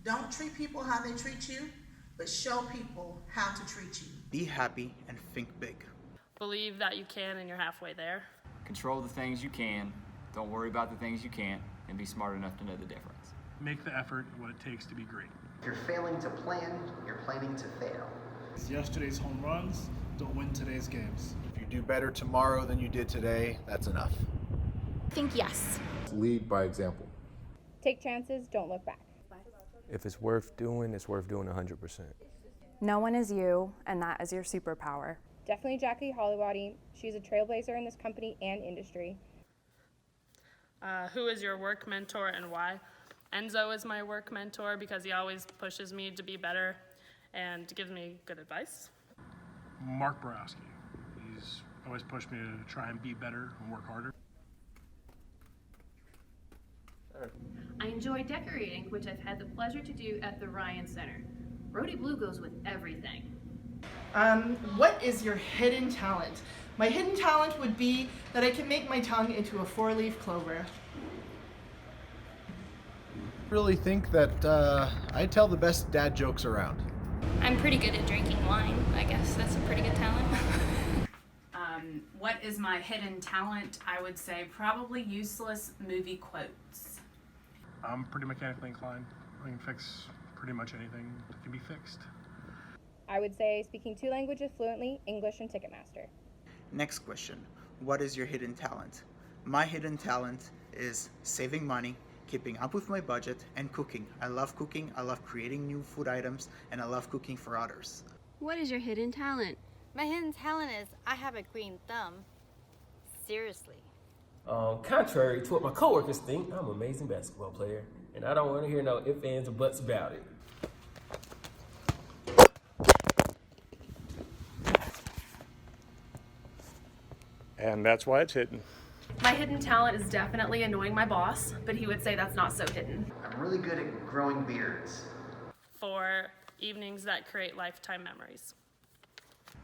Don't treat people how they treat you, but show people how to treat you. Be happy and think big. Believe that you can and you're halfway there. Control the things you can, don't worry about the things you can't, and be smart enough to know the difference. Make the effort what it takes to be great. If you're failing to plan, you're planning to fail. Yesterday's home runs don't win today's games. If you do better tomorrow than you did today, that's enough. Think yes. Lead by example. Take chances, don't look back. If it's worth doing 100%. No one is you, and that is your superpower. Definitely Jackie Hollywoody. She's a trailblazer in this company and industry. Who is your work mentor and why? Enzo is my work mentor because he always pushes me to be better and gives me good advice. Mark Borowski. He's always pushed me to try and be better and work harder. I enjoy decorating, which I've had the pleasure to do at the Ryan Center. Rhodey Blue goes with everything. What is your hidden talent? My hidden talent would be that I can make my tongue into a 4-leaf clover. I really think that I tell the best dad jokes around. I'm pretty good at drinking wine. I guess that's a pretty good talent. What is my hidden talent? I would say probably useless movie quotes. I'm pretty mechanically inclined. I can fix pretty much anything that can be fixed. I would say speaking 2 languages fluently, English and Ticketmaster. Next question. What is your hidden talent? My hidden talent is saving money, keeping up with my budget, and cooking. I love cooking, I love creating new food items, and I love cooking for others. What is your hidden talent? My hidden talent is I have a green thumb. Seriously. Contrary to what my coworkers think, I'm an amazing basketball player, and I don't want to hear no ifs, ands, or buts about it. And that's why it's hidden. My hidden talent is definitely annoying my boss, but he would say that's not so hidden. I'm really good at growing beards. For evenings that create lifetime memories.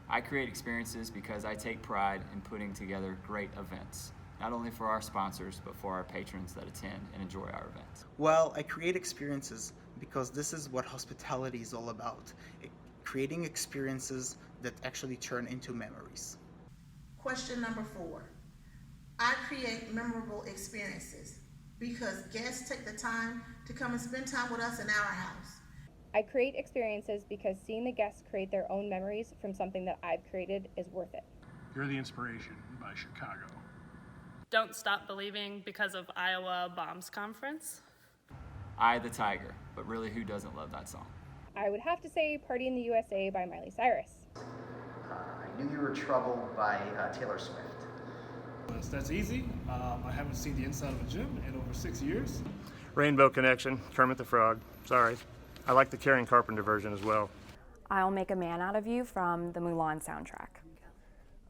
I create experiences because I take pride in putting together great events, not only for our sponsors, but for our patrons that attend and enjoy our events. Well, I create experiences because this is what hospitality is all about. Creating experiences that actually turn into memories. Question number 4. I create memorable experiences because guests take the time to come and spend time with us in our house. I create experiences because seeing the guests create their own memories from something that I've created is worth it. You're the Inspiration by Chicago. Don't Stop Believing because of Iowa Bombs Conference. I the Tiger, but really who doesn't love that song? I would have to say Party in the USA by Miley Cyrus. I Knew You Were Trouble by Taylor Swift. That's easy. I haven't seen the inside of a gym in over 6 years. Rainbow Connection, Kermit the Frog. Sorry. I like the Karen Carpenter version as well. I'll Make a Man Out of You from the Mulan soundtrack.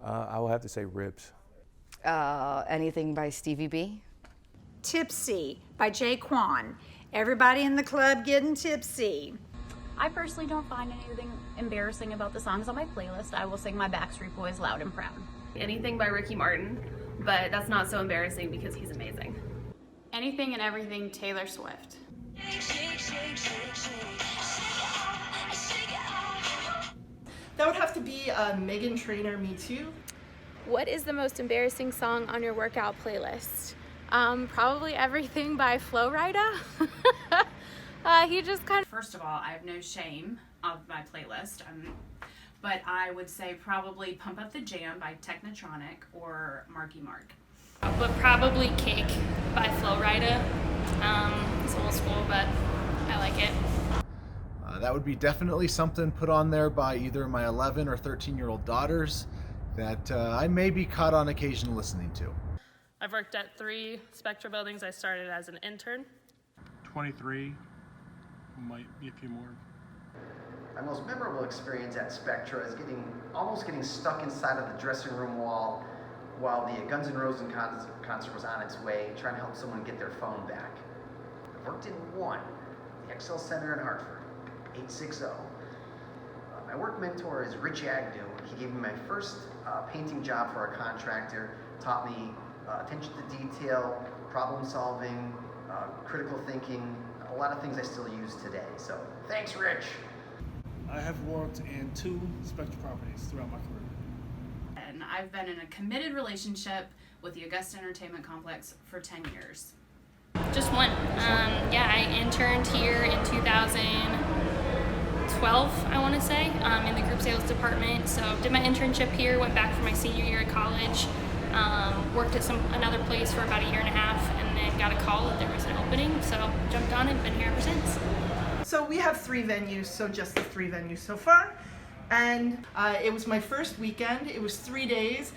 I will have to say Ribs. Anything by Stevie B? Tipsy by Jay Quan. Everybody in the club getting tipsy. I personally don't find anything embarrassing about the songs on my playlist. I will sing my Backstreet Boys loud and proud. Anything by Ricky Martin, but that's not so embarrassing because he's amazing. Anything and everything Taylor Swift. That would have to be Meghan Trainor, Me Too. What is the most embarrassing song on your workout playlist? Probably Everything by Flo Rida. He just kind of... First of all, I have no shame of my playlist, but I would say probably Pump Up the Jam by Technotronic or Marky Mark. But probably Cake by Flo Rida. It's old school, but I like it. That would be definitely something put on there by either my 11 or 13-year-old daughters that I may be caught on occasion listening to. I've worked at 3 Spectra buildings. I started as an intern. 23, might be a few more. My most memorable experience at Spectra is almost getting stuck inside of the dressing room wall while the Guns N' Roses concert was on its way, trying to help someone get their phone back. I've worked in one, the XL Center in Hartford, 860. My work mentor is Rich Agnew. He gave me my first painting job for a contractor, taught me attention to detail, problem solving, critical thinking, a lot of things I still use today. So thanks, Rich. I have worked in 2 Spectra properties throughout my career. And I've been in a committed relationship with the Augusta Entertainment Complex for 10 years. Just one. I interned here in 2012, I want to say, in the group sales department. So did my internship here, went back for my senior year at college, worked at another place for about a year and a half, and then got a call that there was an opening. So jumped on it, been here ever since. So we have 3 venues, so just the 3 venues so far. And it was my first weekend. It was 3 days.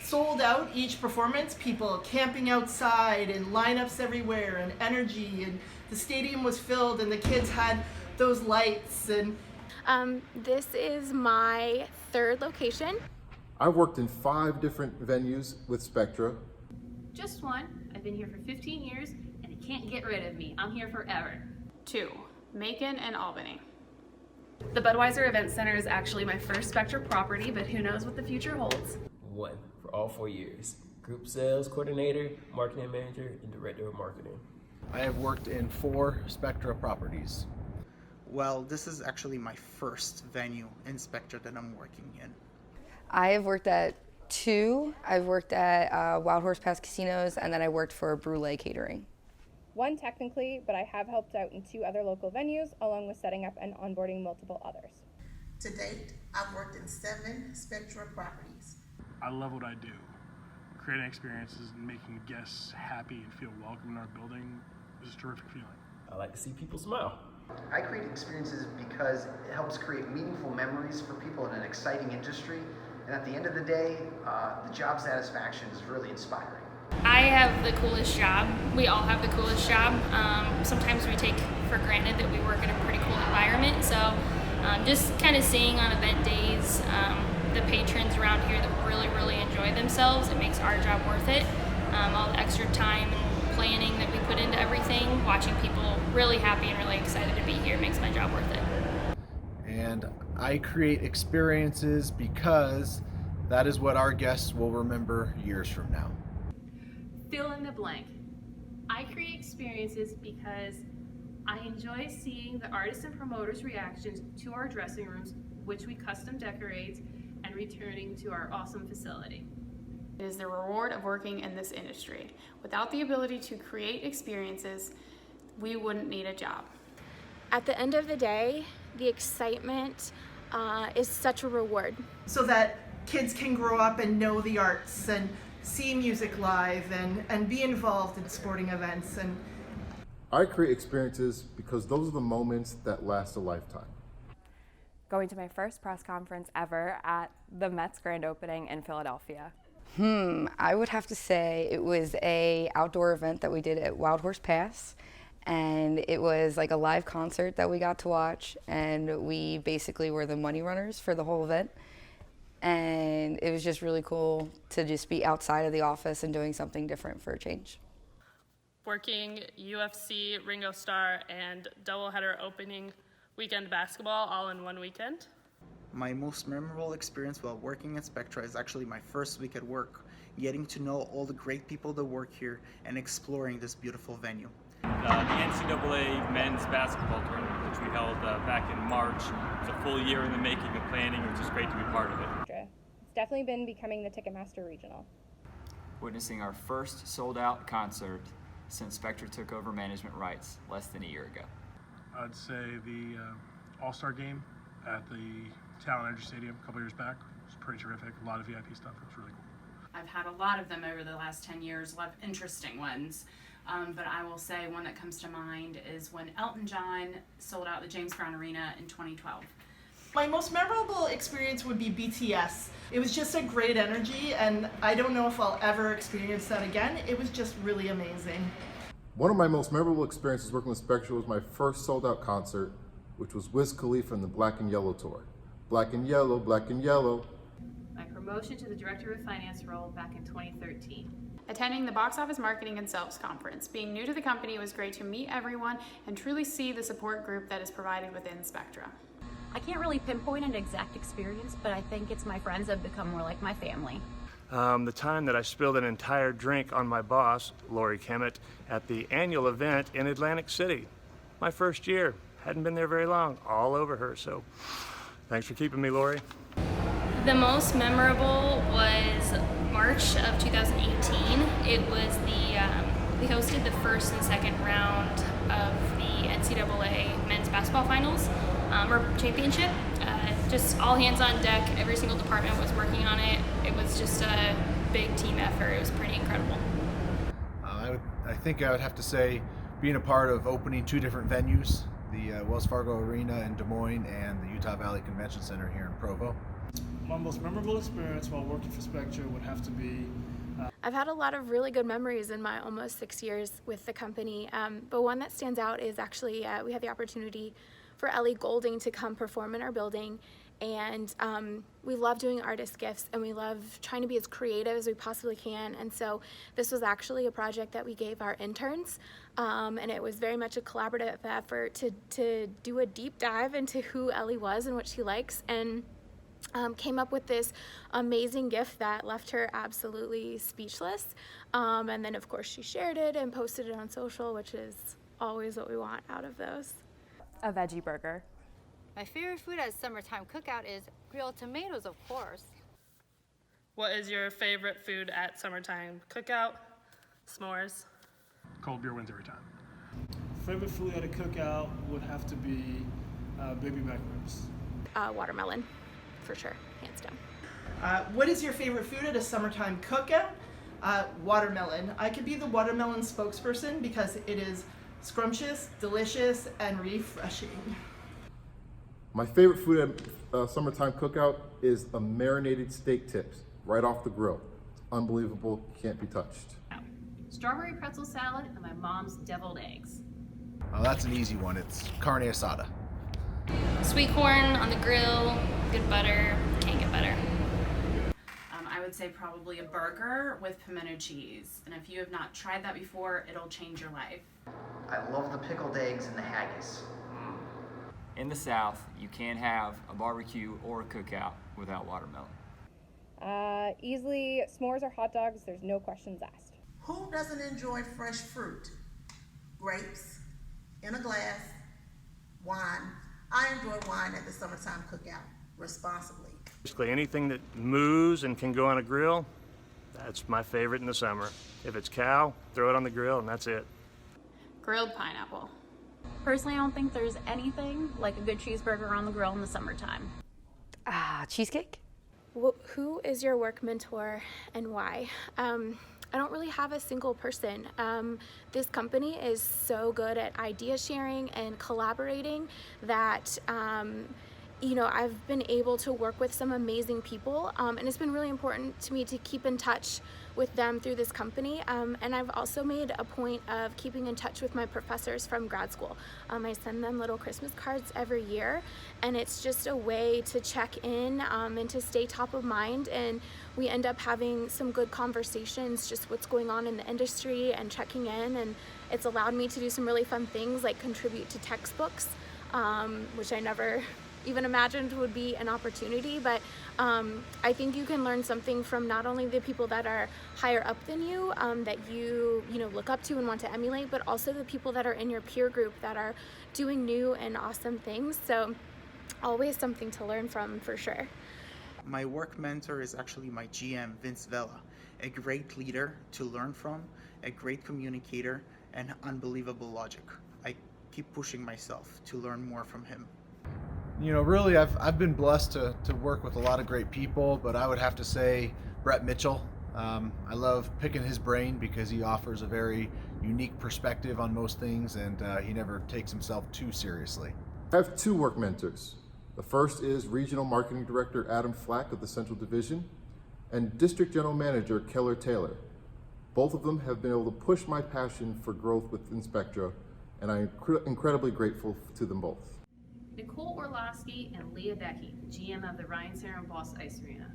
Sold out each performance, people camping outside and lineups everywhere and energy, and the stadium was filled and the kids had those lights. And this is my 3rd location. I've worked in 5 different venues with Spectra. Just one. I've been here for 15 years and they can't get rid of me. I'm here forever. 2, Macon and Albany. The Budweiser Event Center is actually my first Spectra property, but who knows what the future holds. 1 for all 4 years. Group sales coordinator, marketing manager, and director of marketing. I have worked in 4 Spectra properties. Well, this is actually my first venue in Spectra that I'm working in. I have worked at 2. I've worked at Wild Horse Pass Casinos, and then I worked for Brule Catering. 1 technically, but I have helped out in 2 other local venues, along with setting up and onboarding multiple others. To date, I've worked in 7 Spectra properties. I love what I do. Creating experiences and making guests happy and feel welcome in our building is a terrific feeling. I like to see people smile. I create experiences because it helps create meaningful memories for people in an exciting industry. And at the end of the day, the job satisfaction is really inspiring. I have the coolest job. We all have the coolest job. Sometimes we take for granted that we work in a pretty cool environment. So just kind of seeing on event days the patrons around here that really enjoy themselves, it makes our job worth it. All the extra time and planning that we put into everything, watching people really happy and really excited to be here makes my job worth it. And I create experiences because that is what our guests will remember years from now. Fill in the blank. I create experiences because I enjoy seeing the artists and promoters' reactions to our dressing rooms, which we custom decorate, and returning to our awesome facility. It is the reward of working in this industry. Without the ability to create experiences, we wouldn't need a job. At the end of the day, the excitement is such a reward. So that kids can grow up and know the arts and see music live and be involved in sporting events. And I create experiences because those are the moments that last a lifetime. Going to my first press conference ever at the Mets grand opening in Philadelphia. I would have to say it was a outdoor event that we did at Wild Horse Pass, and it was like a live concert that we got to watch, and we basically were the money runners for the whole event. And it was just really cool to just be outside of the office and doing something different for a change. Working UFC, Ringo Starr, and doubleheader opening weekend basketball all in one weekend. My most memorable experience while working at Spectra is actually my first week at work, getting to know all the great people that work here and exploring this beautiful venue. The NCAA men's basketball tournament, which we held back in March. It was a full year in the making and planning. It was just great to be part of it. It's definitely been becoming the Ticketmaster Regional. Witnessing our first sold-out concert since Spectra took over management rights less than a year ago. I'd say the All-Star game at the Talon Energy Stadium a couple years back was pretty terrific. A lot of VIP stuff. It was really cool. I've had a lot of them over the last 10 years, a lot of interesting ones. But I will say one that comes to mind is when Elton John sold out the James Brown Arena in 2012. my most memorable experience would be BTS. It was just a great energy, and I don't know if I'll ever experience that again. It was just really amazing. One of my most memorable experiences working with Spectra was my first sold-out concert, which was Wiz Khalifa and the Black and Yellow tour. Black and Yellow, Black and Yellow. My promotion to the Director of Finance role back in 2013. Attending the Box Office Marketing and Sales Conference. Being new to the company, it was great to meet everyone and truly see the support group that is provided within Spectra. I can't really pinpoint an exact experience, but I think it's my friends that have become more like my family. the time that I spilled an entire drink on my boss, Lori Kemet, at the annual event in Atlantic City. My first year, hadn't been there very long, all over her, so thanks for keeping me, Lori. The most memorable was March of 2018. It was we hosted the first and second round of the NCAA men's basketball finals, or championship. Just all hands on deck, every single department was working on it. It was just a big team effort. It was pretty incredible. I think I would have to say being a part of opening 2 different venues, the Wells Fargo Arena in Des Moines and the Utah Valley Convention Center here in Provo. My most memorable experience while working for Spectra would have to be I've had a lot of really good memories in my almost 6 years with the company, but one that stands out is actually we had the opportunity for Ellie Goulding to come perform in our building, and we love doing artist gifts and we love trying to be as creative as we possibly can, and so this was actually a project that we gave our interns, and it was very much a collaborative effort to do a deep dive into who Ellie was and what she likes, and came up with this amazing gift that left her absolutely speechless, and then of course she shared it and posted it on social, which is always what we want out of those. A veggie burger. My favorite food at summertime cookout is grilled tomatoes, of course. What is your favorite food at summertime cookout? S'mores. Cold beer wins every time. favorite food at a cookout would have to be baby back ribs. Watermelon, for sure, hands down. What is your favorite food at a summertime cookout? Watermelon. I could be the watermelon spokesperson because it is scrumptious, delicious, and refreshing. My favorite food at a summertime cookout is a marinated steak tips right off the grill. It's unbelievable, can't be touched. Strawberry pretzel salad and my mom's deviled eggs. Oh, that's an easy one. It's carne asada. Sweet corn on the grill, good butter, can't get better. I would say probably a burger with pimento cheese. And if you have not tried that before, it'll change your life. I love the pickled eggs and the haggis. In the South, you can't have a barbecue or a cookout without watermelon. Easily s'mores or hot dogs, there's no questions asked. Who doesn't enjoy fresh fruit? Grapes, in a glass, wine. I enjoy wine at the summertime cookout, responsibly. Basically anything that moves and can go on a grill, that's my favorite in the summer. If it's cow, throw it on the grill and that's it. Grilled pineapple. Personally, I don't think there's anything like a good cheeseburger on the grill in the summertime. Cheesecake? Who is your work mentor and why? I don't really have a single person. This company is so good at idea sharing and collaborating that you know, I've been able to work with some amazing people, and it's been really important to me to keep in touch with them through this company, and I've also made a point of keeping in touch with my professors from grad school. I send them little Christmas cards every year, and it's just a way to check in and to stay top of mind, and we end up having some good conversations, just what's going on in the industry and checking in, and it's allowed me to do some really fun things like contribute to textbooks, which I never even imagined would be an opportunity, but I think you can learn something from not only the people that are higher up than you, that you know, look up to and want to emulate, but also the people that are in your peer group that are doing new and awesome things. So always something to learn from, for sure. My work mentor is actually my GM, Vince Vella, a great leader to learn from, a great communicator, and unbelievable logic. I keep pushing myself to learn more from him. You know, really, I've been blessed to work with a lot of great people, but I would have to say Brett Mitchell. I love picking his brain because he offers a very unique perspective on most things, and he never takes himself too seriously. I have two work mentors. The first is Regional Marketing Director Adam Flack of the Central Division and District General Manager Keller Taylor. Both of them have been able to push my passion for growth within Spectra, and I'm incredibly grateful to them both. Nicole Orlowski and Leah Becky, GM of the Ryan Center and Boss Ice Arena.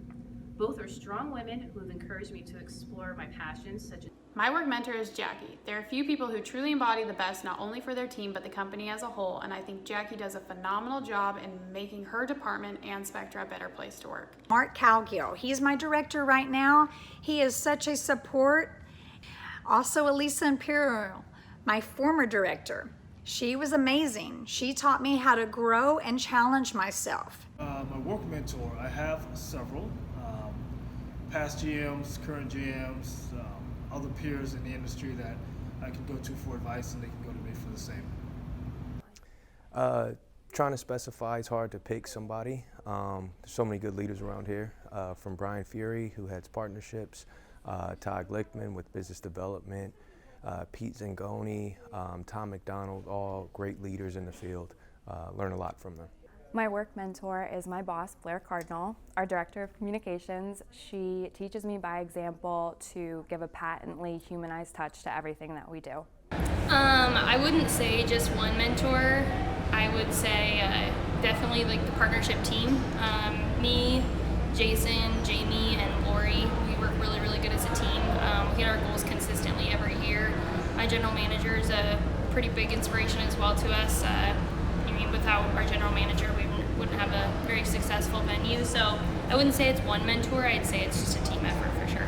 Both are strong women who have encouraged me to explore my passions such as My work mentor is Jackie. There are few people who truly embody the best not only for their team but the company as a whole, and I think Jackie does a phenomenal job in making her department and Spectra a better place to work. Mark Calgill, he's my director right now. He is such a support. Also Elisa Imperial, my former director. She was amazing. She taught me how to grow and challenge myself. My work mentor, I have several. Past GMs, current GMs, other peers in the industry that I can go to for advice, and they can go to me for the same. Trying to specify, it's hard to pick somebody. There's so many good leaders around here, from Brian Fury, who heads partnerships, Todd Glickman with business development, Pete Zangoni, Tom McDonald, all great leaders in the field. Learn a lot from them. My work mentor is my boss, Blair Cardinal, our Director of Communications. She teaches me by example to give a patently humanized touch to everything that we do. I wouldn't say just one mentor. I would say definitely like the partnership team. Me, Jason, Jamie, and Lori, we work really, really good as a team. We hit our goals consistently every year. My general manager is a pretty big inspiration as well to us. Without our general manager, we wouldn't have a very successful venue. So I wouldn't say it's one mentor, I'd say it's just a team effort for sure.